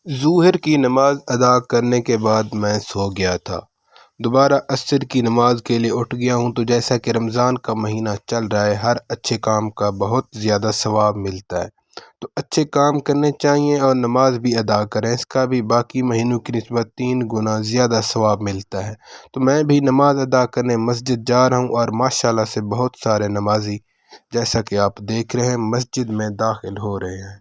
ظہر کی نماز ادا کرنے کے بعد میں سو گیا تھا۔ دوبارہ عصر کی نماز کے لیے اٹھ گیا ہوں تو جیسا کہ رمضان کا مہینہ چل رہا ہے، ہر اچھے کام کا بہت زیادہ ثواب ملتا ہے، تو اچھے کام کرنے چاہیے اور نماز بھی ادا کریں، اس کا بھی باقی مہینوں کی نسبت 3 گنا زیادہ ثواب ملتا ہے۔ تو میں بھی نماز ادا کرنے مسجد جا رہا ہوں اور ماشاءاللہ سے بہت سارے نمازی جیسا کہ آپ دیکھ رہے ہیں مسجد میں داخل ہو رہے ہیں۔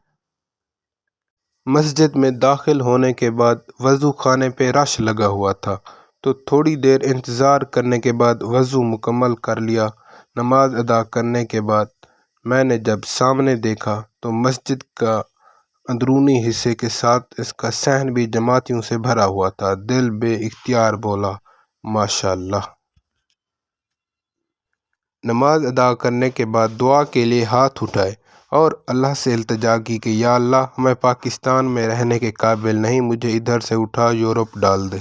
مسجد میں داخل ہونے کے بعد وضو خانے پہ رش لگا ہوا تھا، تو تھوڑی دیر انتظار کرنے کے بعد وضو مکمل کر لیا۔ نماز ادا کرنے کے بعد میں نے جب سامنے دیکھا تو مسجد کا اندرونی حصے کے ساتھ اس کا صحن بھی جماعتیوں سے بھرا ہوا تھا۔ دل بے اختیار بولا ماشاءاللہ۔ نماز ادا کرنے کے بعد دعا کے لیے ہاتھ اٹھائے اور اللہ سے التجا کی کہ یا اللہ، میں پاکستان میں رہنے کے قابل نہیں، مجھے ادھر سے اٹھا یورپ ڈال دے۔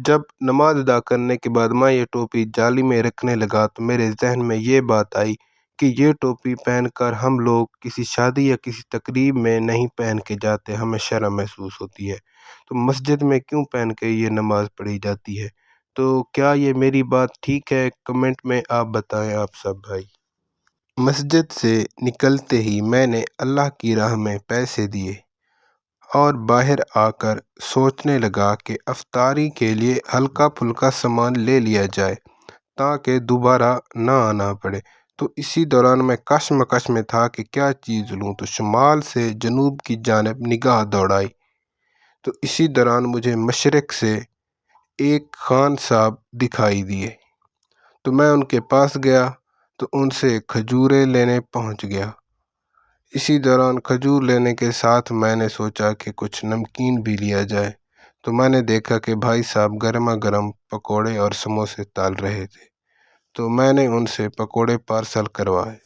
جب نماز ادا کرنے کے بعد میں یہ ٹوپی جالی میں رکھنے لگا تو میرے ذہن میں یہ بات آئی کہ یہ ٹوپی پہن کر ہم لوگ کسی شادی یا کسی تقریب میں نہیں پہن کے جاتے، ہمیں شرم محسوس ہوتی ہے، تو مسجد میں کیوں پہن کے یہ نماز پڑھی جاتی ہے؟ تو کیا یہ میری بات ٹھیک ہے؟ کمنٹ میں آپ بتائیں آپ سب بھائی۔ مسجد سے نکلتے ہی میں نے اللہ کی راہ میں پیسے دیے اور باہر آ کر سوچنے لگا کہ افطاری کے لیے ہلکا پھلکا سامان لے لیا جائے تاکہ دوبارہ نہ آنا پڑے۔ تو اسی دوران میں کشمکش میں تھا کہ کیا چیز لوں، تو شمال سے جنوب کی جانب نگاہ دوڑائی تو اسی دوران مجھے مشرق سے ایک خان صاحب دکھائی دیے، تو میں ان کے پاس گیا تو ان سے کھجوریں لینے پہنچ گیا۔ اسی دوران کھجور لینے کے ساتھ میں نے سوچا کہ کچھ نمکین بھی لیا جائے، تو میں نے دیکھا کہ بھائی صاحب گرما گرم پکوڑے اور سموسے تال رہے تھے، تو میں نے ان سے پکوڑے پارسل کروائے۔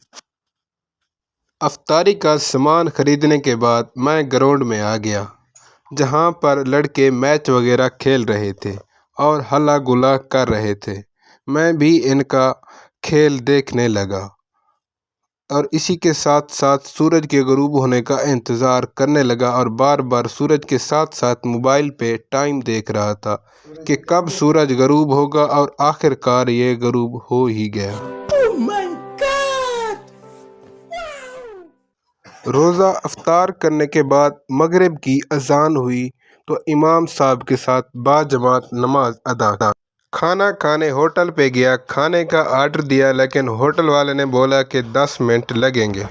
افطاری کا سامان خریدنے کے بعد میں گراؤنڈ میں آ گیا جہاں پر لڑکے میچ وغیرہ کھیل رہے تھے اور ہلا گلا کر رہے تھے۔ میں بھی ان کا کھیل دیکھنے لگا اور اسی کے ساتھ ساتھ سورج کے غروب ہونے کا انتظار کرنے لگا اور بار بار سورج کے ساتھ ساتھ موبائل پہ ٹائم دیکھ رہا تھا کہ کب سورج غروب ہوگا، اور آخر کار یہ غروب ہو ہی گیا۔ روزہ افطار کرنے کے بعد مغرب کی اذان ہوئی تو امام صاحب کے ساتھ باجماعت نماز ادا کی۔ کھانا کھانے ہوٹل پہ گیا، کھانے کا آرڈر دیا لیکن ہوٹل والے نے بولا کہ 10 منٹ لگیں گے۔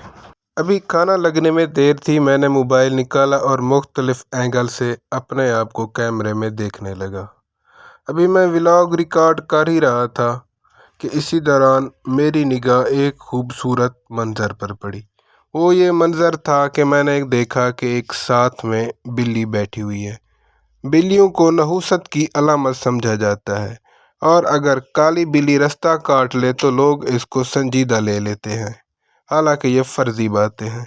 ابھی کھانا لگنے میں دیر تھی، میں نے موبائل نکالا اور مختلف اینگل سے اپنے آپ کو کیمرے میں دیکھنے لگا۔ ابھی میں ولاگ ریکارڈ کر ہی رہا تھا کہ اسی دوران میری نگاہ ایک خوبصورت منظر پر پڑی۔ وہ یہ منظر تھا کہ میں نے دیکھا کہ ایک ساتھ میں بلی بیٹھی ہوئی ہے۔ بلیوں کو نحوست کی علامت سمجھا جاتا ہے اور اگر کالی بلی راستہ کاٹ لے تو لوگ اس کو سنجیدہ لے لیتے ہیں، حالانکہ یہ فرضی باتیں ہیں۔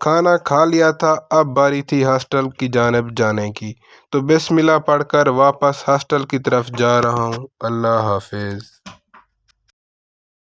کھانا کھا لیا تھا، اب باری تھی ہاسٹل کی جانب جانے کی، تو بسم اللہ پڑھ کر واپس ہاسٹل کی طرف جا رہا ہوں۔ اللہ حافظ۔